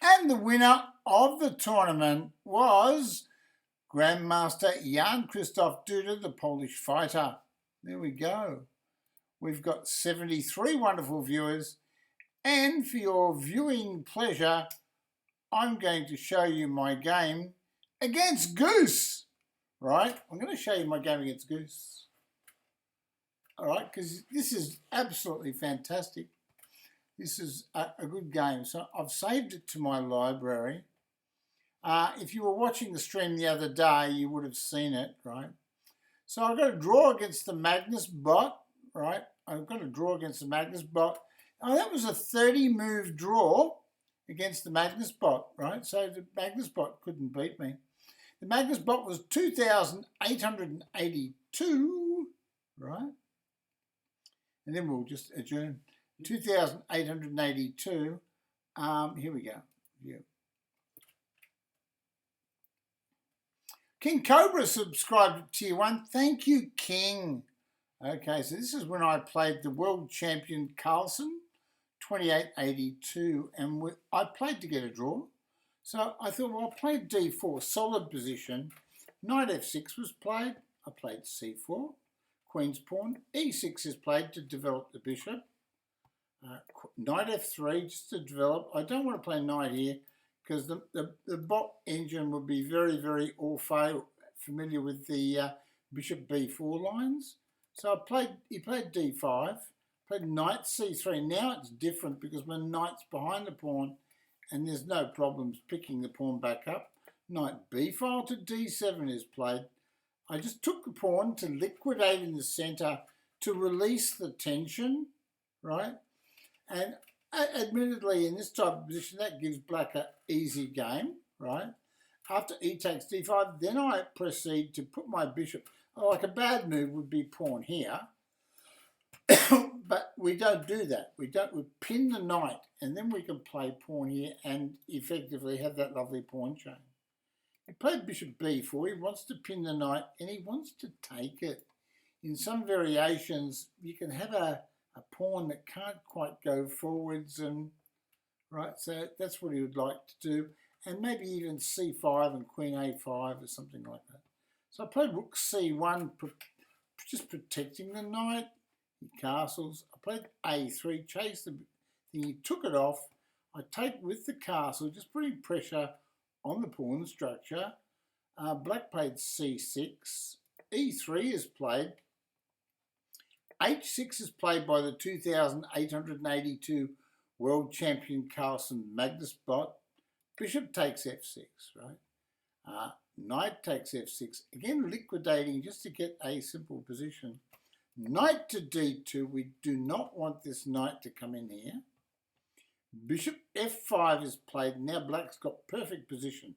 And the winner of the tournament was Grandmaster Jan Krzysztof Duda, the Polish fighter. There we go. We've got 73 wonderful viewers. And for your viewing pleasure, I'm going to show you my game against Goose. Right? I'm going to show you my game against Goose. All right, because this is absolutely fantastic. This is a good game. So I've saved it to my library. If you were watching the stream the other day, you would have seen it, right? So I've got to draw against the Magnus bot, right? I've got to draw against the Magnus bot. Oh, that was a 30-move draw against the Magnus bot, right? So the Magnus bot couldn't beat me. The Magnus bot was 2,882, right? And then we'll just adjourn. 2,882. Here we go. Yeah. King Cobra subscribed to Tier 1. Thank you, King. Okay, so this is when I played the world champion Carlsen, 2882, and I played to get a draw. So I thought, well, I'll play D4, solid position. Knight F6 was played. I played C4, Queen's pawn. E6 is played to develop the bishop. Knight F3 just to develop. I don't want to play knight here because the bot engine would be very, very familiar with the bishop B4 lines. So he played D5, played knight C3. Now it's different because my knight's behind the pawn and there's no problems picking the pawn back up. Knight B5 to D7 is played. I just took the pawn to liquidate in the centre to release the tension, right? And admittedly, in this type of position, that gives black an easy game, right? After E takes D5, then I proceed to put my bishop. Like a bad move would be pawn here, but we don't do that. We pin the knight, and then we can play pawn here and effectively have that lovely pawn chain. He played bishop B4. He wants to pin the knight, and he wants to take it. In some variations, you can have a pawn that can't quite go forwards, and right, so that's what he would like to do, and maybe even C5 and Queen A5 or something like that. So I played Rook C1, just protecting the knight. He castles. I played A3, chased the thing. He took it off. I take with the castle, just putting pressure on the pawn structure. Black played C6. E3 is played. H6 is played by the 2,882 world champion Carlsen Magnus bot. Bishop takes F6, right? Knight takes F6. Again, liquidating just to get a simple position. Knight to D2. We do not want this knight to come in here. Bishop F5 is played. Now black's got perfect position.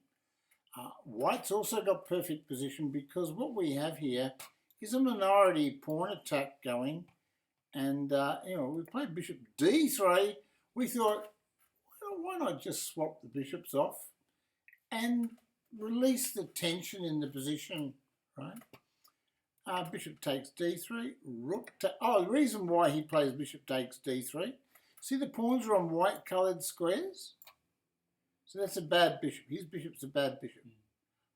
White's also got perfect position because what we have here is a minority pawn attack going, and we played bishop D3. We thought, well, why not just swap the bishops off and release the tension in the position, right? Bishop takes D3. Rook. The reason why he plays bishop takes D3. See, the pawns are on white-coloured squares, so that's a bad bishop. His bishop's a bad bishop.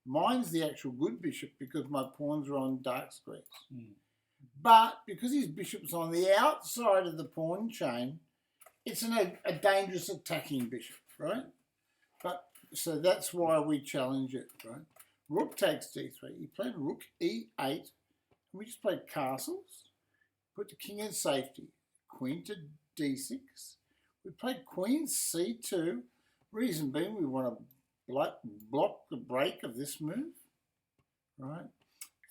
Mine's the actual good bishop because my pawns are on dark squares. But because his bishop's on the outside of the pawn chain, it's a dangerous attacking bishop, right? So that's why we challenge it, right? Rook takes D3. He played Rook E8. We just played castles. Put the king in safety. Queen to D6. We played Queen C2. Reason being we want to block the break of this move, right?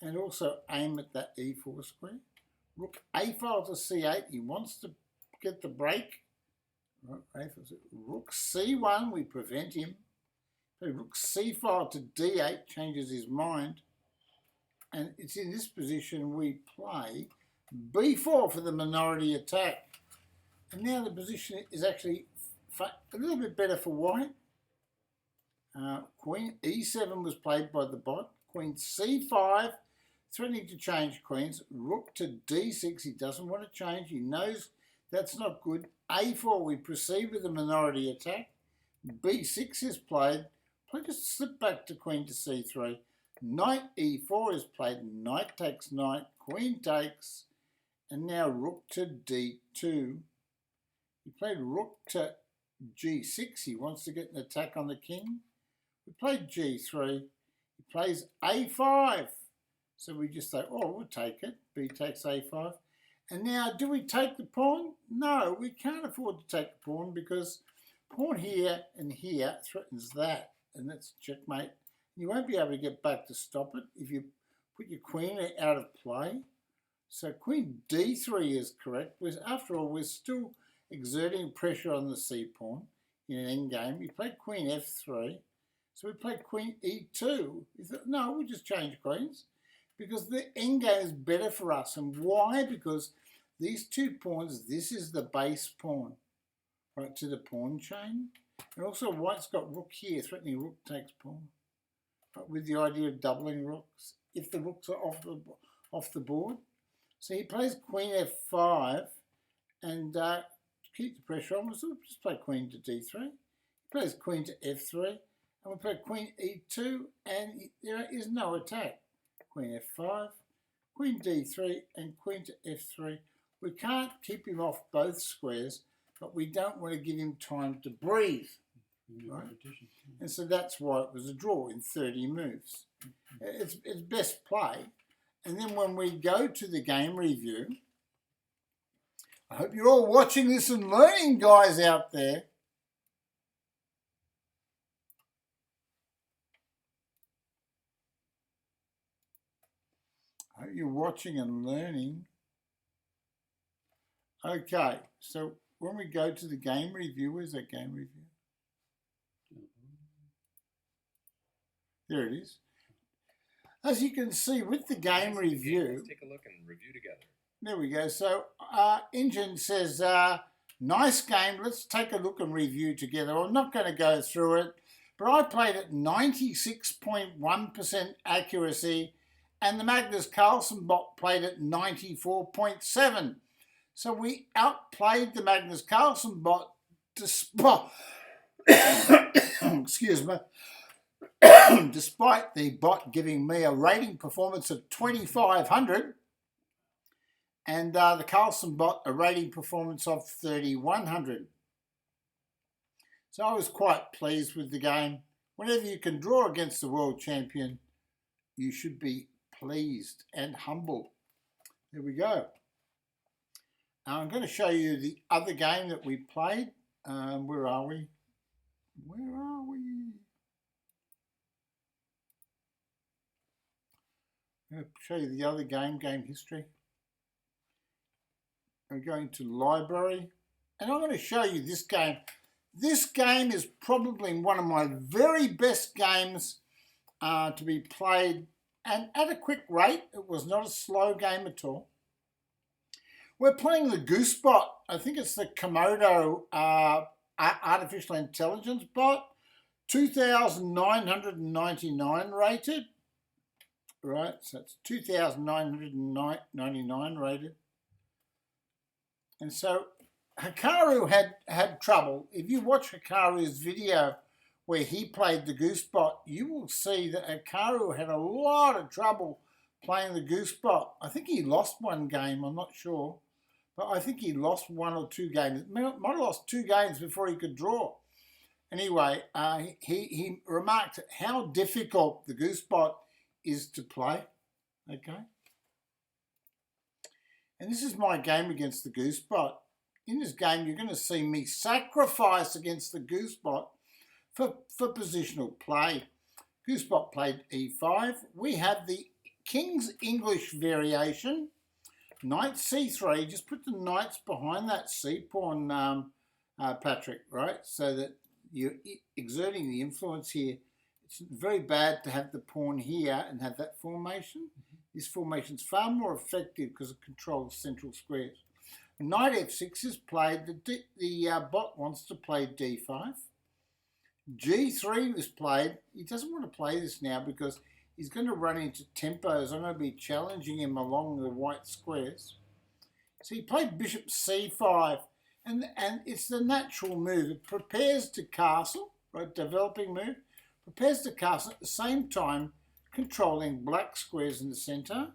And also aim at that E4 square. Rook A5 to C8. He wants to get the break. Right? Rook C1. We prevent him. Rook C5 to D8 changes his mind. And it's in this position we play B4 for the minority attack. And now the position is actually a little bit better for white. Queen E7 was played by the bot. Queen C5, threatening to change queens. Rook to D6, he doesn't want to change. He knows that's not good. A4, we proceed with the minority attack. B6 is played. Play just slip back to queen to c3. Knight e4 is played. Knight takes knight. Queen takes. And now rook to d2. He played rook to g6. He wants to get an attack on the king. We played g3. He plays a5. So we just say, oh, we'll take it. B takes a5. And now, do we take the pawn? No, we can't afford to take the pawn because pawn here and here threatens that. And that's checkmate. You won't be able to get back to stop it if you put your queen out of play. So queen d3 is correct. After all, we're still exerting pressure on the c pawn in an endgame. We played queen f3. So we played queen e2. We thought, no, we'll just change queens because the endgame is better for us. And why? Because these two pawns, this is the base pawn, right, to the pawn chain. And also white's got rook here, threatening rook takes pawn. But with the idea of doubling rooks, if the rooks are off the board. So he plays queen f5 and to keep the pressure on, we'll just play queen to d3. He plays queen to f3 and we play queen e2 and there is no attack. Queen f5, queen d3 and queen to f3. We can't keep him off both squares, but we don't want to give him time to breathe. Right? And so that's why it was a draw in 30 moves. It's best play. And then when we go to the game review, I hope you're all watching this and learning, guys out there. I hope you're watching and learning. Okay, so when we go to the game review, where's that game review? There it is. As you can see with the game review, let's take a look and review together. There we go. So Engine says, nice game. Let's take a look and review together. I'm not going to go through it, but I played at 96.1% accuracy and the Magnus Carlsen bot played at 94.7%. So we outplayed the Magnus Carlsen bot despite, excuse me, despite the bot giving me a rating performance of 2,500 and the Carlsen bot a rating performance of 3,100. So I was quite pleased with the game. Whenever you can draw against the world champion, you should be pleased and humble. There we go. Now I'm going to show you the other game that we played. Where are we? Where are we? I'm going to show you the other game history. We're going to library, and I'm going to show you this game. This game is probably one of my very best games to be played, and at a quick rate. It was not a slow game at all. We're playing the GOOSE-BOT. I think it's the Komodo artificial intelligence bot, 2,999 rated. Right, so it's 2,999 rated. And so Hikaru had trouble. If you watch Hikaru's video where he played the GOOSE-BOT, you will see that Hikaru had a lot of trouble playing the GOOSE-BOT. I think he lost one game, I'm not sure. But I think he lost one or two games. Might have lost 2 games before he could draw. Anyway, he remarked how difficult the GOOSE-BOT is to play. Okay. And this is my game against the GOOSE-BOT. In this game, you're going to see me sacrifice against the GOOSE-BOT for positional play. GOOSE-BOT played e5. We have the King's English variation. Knight c3, just put the knights behind that c-pawn, Patrick, right? So that you're exerting the influence here. It's very bad to have the pawn here and have that formation. This formation's far more effective because it controls central squares. Knight f6 is played. The bot wants to play d5. g3 was played. He doesn't want to play this now because he's going to run into tempos. I'm going to be challenging him along the white squares. So he played bishop c5, and it's the natural move. It prepares to castle. right, developing move. Prepares the castle at the same time, controlling black squares in the centre.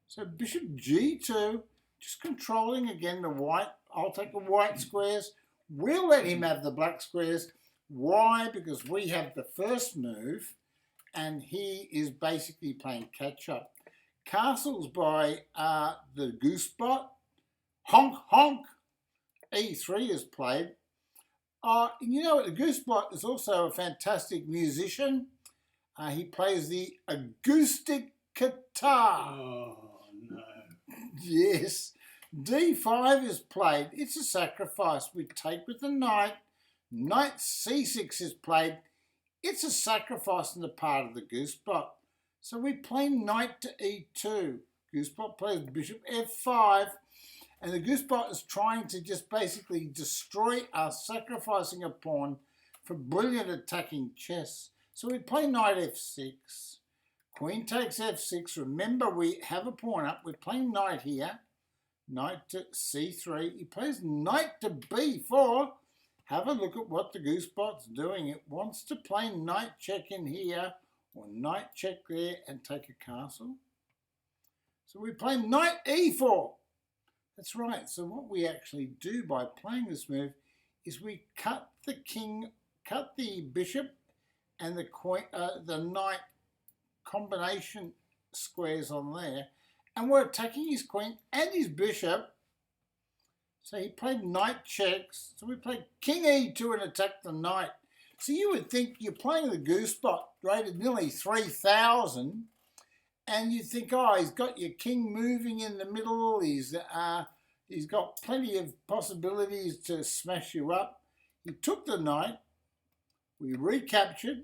So bishop g2, just controlling again the white. I'll take the white squares. We'll let him have the black squares. Why? Because we have the first move and he is basically playing catch-up. Castles by the Goose-Bot. Honk, honk. E3 is played. You know what? The Goose-Bot is also a fantastic musician. He plays the acoustic guitar. Oh, no. Yes. D5 is played. It's a sacrifice. We take with the knight. Knight C6 is played. It's a sacrifice on the part of the Goose-Bot. So we play knight to E2. Goose-Bot plays bishop F5. And the Goose-Bot is trying to just basically destroy us, sacrificing a pawn for brilliant attacking chess. So we play knight F6. Queen takes F6. Remember, we have a pawn up. We're playing knight here. Knight to C3. He plays knight to B4. Have a look at what the Goose-Bot's doing. It wants to play knight check in here or knight check there and take a castle. So we play knight E4. That's right. So what we actually do by playing this move is we cut the king, cut the bishop and the queen, the knight combination squares on there, and we're attacking his queen and his bishop. So he played knight checks. So we played king E2 and attacked the knight. So you would think you're playing the Goose-Bot rated nearly 3,000. And you think, oh, he's got your king moving in the middle. He's got plenty of possibilities to smash you up. He took the knight. We recaptured.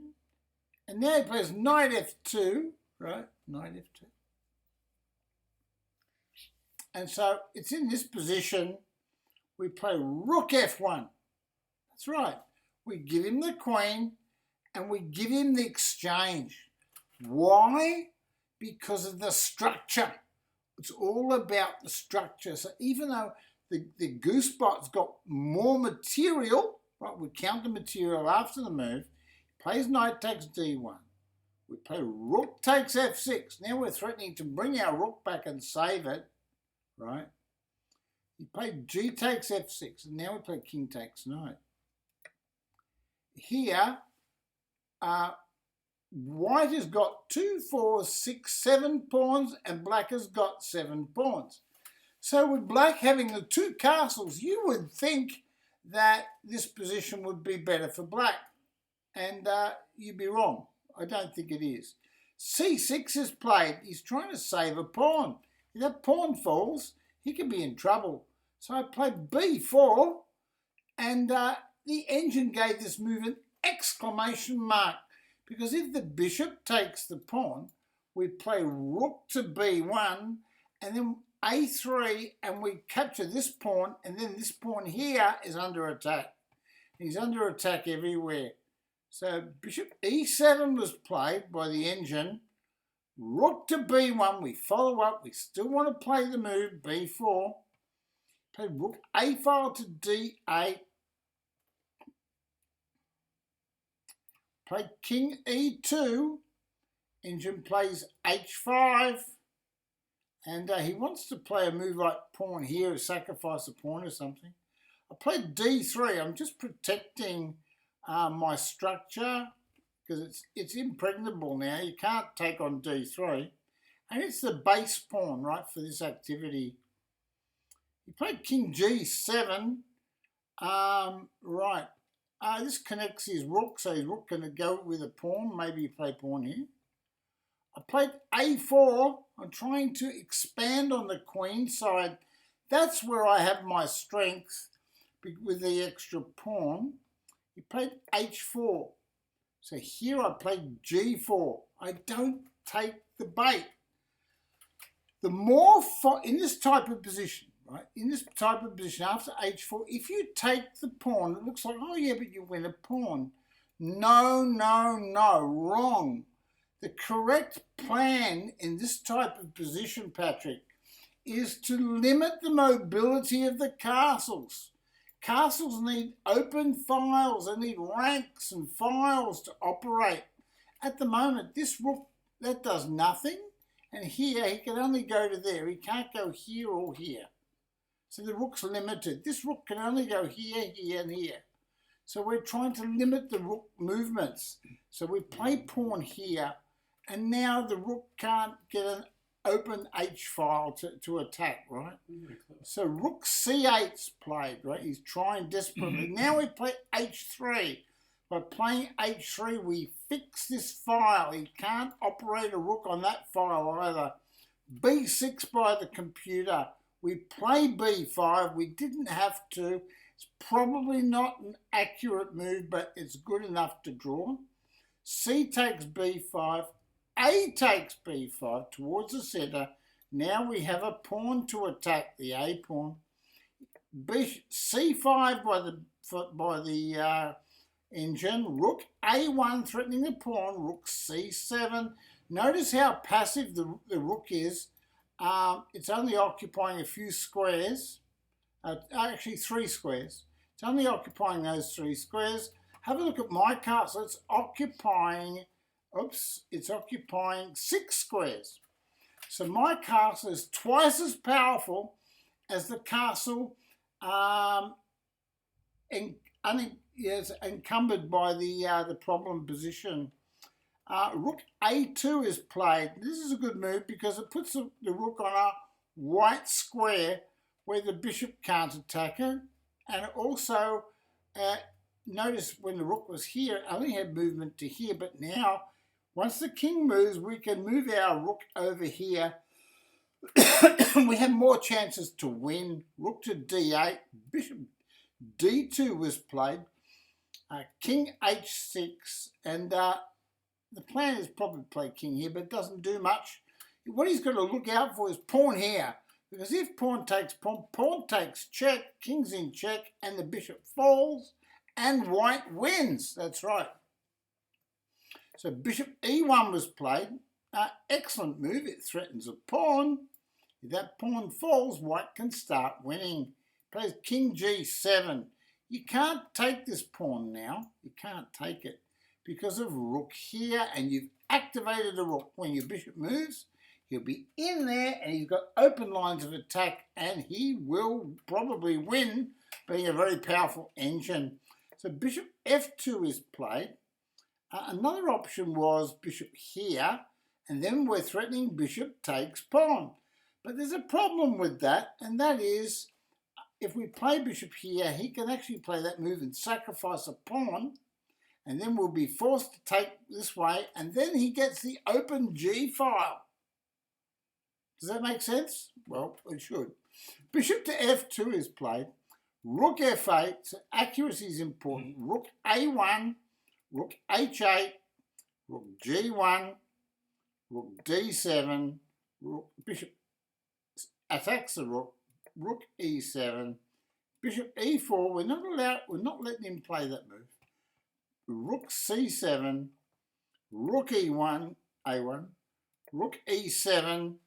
And now he plays knight F2, right? Knight F2. And so it's in this position. We play rook F1. That's right. We give him the queen and we give him the exchange. Why? Because of the structure. It's all about the structure. So even though the Goose-Bot's got more material, right, we count the material after the move, plays knight takes D1. We play rook takes F6. Now we're threatening to bring our rook back and save it, right? He played G takes F6, and now we play king takes knight. Here, white has got 2, 4, 6, 7 pawns, and black has got 7 pawns. So with black having the 2 castles, you would think that this position would be better for black. And you'd be wrong. I don't think it is. C6 is played. He's trying to save a pawn. If that pawn falls, he could be in trouble. So I played B4, and the engine gave this move an exclamation mark. Because if the bishop takes the pawn, we play rook to B1, and then A3, and we capture this pawn, and then this pawn here is under attack. He's under attack everywhere. So bishop E7 was played by the engine. Rook to B1, we follow up. We still want to play the move, B4. Play rook A file to D8. Play king E2. Engine plays H5. And he wants to play a move like pawn here, sacrifice a pawn or something. I played D3. I'm just protecting my structure because it's impregnable now. You can't take on D3. And it's the base pawn, right, for this activity. He played king G7. Right. This connects his rook, so his rook can go with a pawn. Maybe you play pawn here. I played A4. I'm trying to expand on the queen side. That's where I have my strength with the extra pawn. He played H4. So here I played G4. I don't take the bait. The more, in this type of position, right, in this type of position after H4, if you take the pawn, it looks like, oh yeah, but you win a pawn. No, no, no, wrong. The correct plan in this type of position, Patrick, is to limit the mobility of the castles. Castles need open files. They need ranks and files to operate. At the moment, this rook, that does nothing. And here, he can only go to there. He can't go here or here. So the rook's limited. This rook can only go here, here, and here. So we're trying to limit the rook movements. So we play pawn here, and now the rook can't get an open H file to attack, right? So rook C8's played, right? He's trying desperately. Now we play H3. By playing H3, we fix this file. He can't operate a rook on that file either. B6 by the computer. We play B5. We didn't have to. It's probably not an accurate move, but it's good enough to draw. C takes B5. A takes B5 towards the centre. Now we have a pawn to attack, the A pawn. C5 by the engine. Rook A1 threatening the pawn. Rook C7. Notice how passive the rook is. It's only occupying a few squares. Actually 3 squares. It's only occupying those 3 squares. Have a look at my castle. It's occupying 6 squares. So my castle is twice as powerful as the castle encumbered by the problem position. Rook A2 is played. This is a good move because it puts the rook on a white square where the bishop can't attack it. And it also, notice when the rook was here, it only had movement to here, but now, once the king moves, we can move our rook over here. We have more chances to win. Rook to D8, bishop D2 was played, king H6, and the plan is probably to play king here, but it doesn't do much. What he's got to look out for is pawn here, because if pawn takes check, king's in check, and the bishop falls, and white wins. That's right. So bishop E1 was played. Excellent move. It threatens a pawn. If that pawn falls, white can start winning. Plays king G7. You can't take this pawn now. You can't take it because of rook here, and you've activated the rook. When your bishop moves, he'll be in there, and he's got open lines of attack, and he will probably win, being a very powerful engine. So bishop F2 is played. Another option was bishop here, and then we're threatening bishop takes pawn. But there's a problem with that, and that is, if we play bishop here, he can actually play that move and sacrifice a pawn, and then we'll be forced to take this way, and then he gets the open G file. Does that make sense? Well, it should. Bishop to F2 is played. Rook F8, so accuracy is important. Rook A1, Rook H8, Rook G1, Rook D7, bishop attacks the rook, Rook E7, Bishop E4. We're not letting him play that move. Rook C7, Rook E1, A1, Rook E7,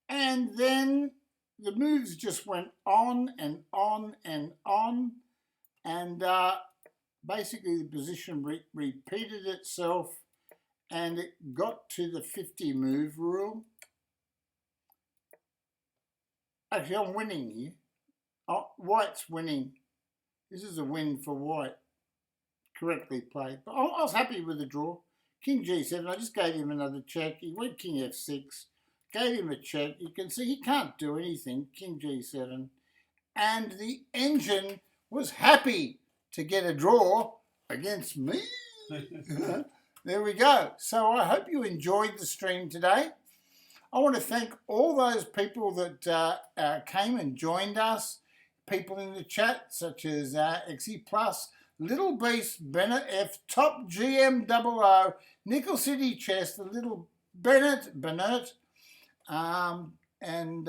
and then the moves just went on and on and on, and basically the position repeated itself, and it got to the 50 move rule. Actually, I'm winning here. Oh, white's winning. This is a win for white. Correctly played. But I was happy with the draw. King G7, I just gave him another check. He went King F6, gave him a check. You can see he can't do anything. King G7. And the engine was happy to get a draw against me. There we go. So I hope you enjoyed the stream today. I want to thank all those people that came and joined us. People in the chat such as XE Plus, Little Beast, Bennett F, Top GM00, Nickel City Chess, the Little Bennett, and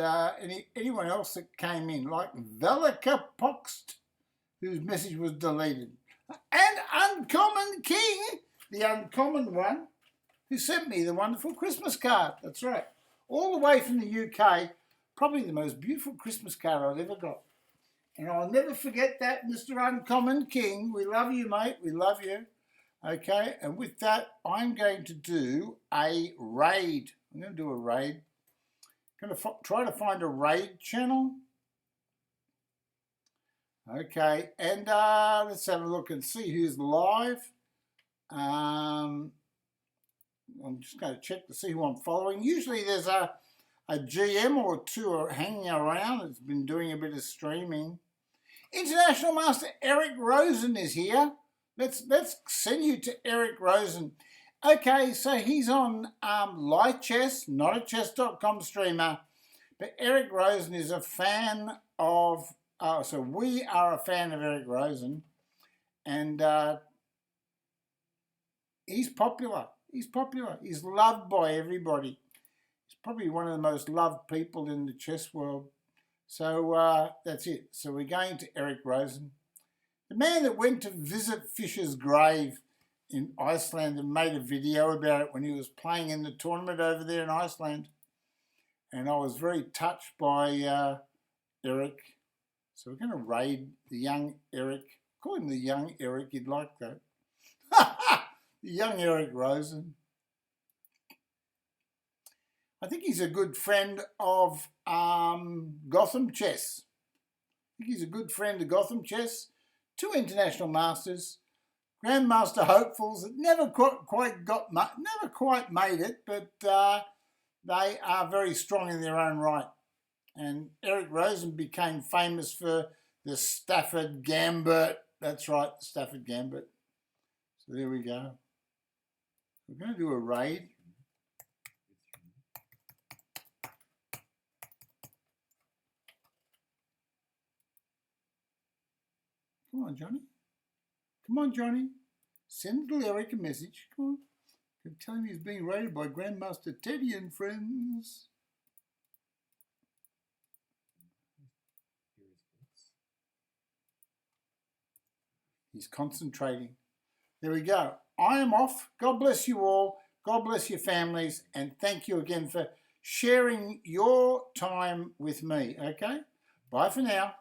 anyone else that came in, like Velika Poxt, whose message was deleted. And Uncommon King, the uncommon one, who sent me the wonderful Christmas card. That's right. All the way from the UK, probably the most beautiful Christmas card I've ever got. And I'll never forget that, Mr. Uncommon King. We love you, mate. We love you. Okay, and with that, I'm going to do a raid. I'm going to do a raid. I'm going to try to find a raid channel. Okay, and let's have a look and see who's live. I'm just going to check to see who I'm following. Usually there's a GM or two hanging around that's been doing a bit of streaming. International Master Eric Rosen is here. Let's send you to Eric Rosen. Okay, so he's on Light Chess, not a chess.com streamer, but Eric Rosen is a fan of, so we are a fan of Eric Rosen, and he's popular. He's popular. He's loved by everybody. He's probably one of the most loved people in the chess world. So that's it. So we're going to Eric Rosen. The man that went to visit Fischer's grave in Iceland and made a video about it when he was playing in the tournament over there in Iceland. And I was very touched by Eric. So we're going to raid the young Eric. Call him the young Eric, you'd like that. The young Eric Rosen. I think he's a good friend of Gotham Chess. I think he's a good friend of Gotham Chess. 2 international masters, grandmaster hopefuls that never quite made it, but they are very strong in their own right. And Eric Rosen became famous for the Stafford Gambit. That's right, the Stafford Gambit. So there we go. We're going to do a raid. Come on, Johnny. Come on, Johnny. Send little Eric a message. Come on. And tell him he's being raided by Grandmaster Teddy and friends. He's concentrating. There we go. I am off. God bless you all. God bless your families. And thank you again for sharing your time with me. Okay? Bye for now.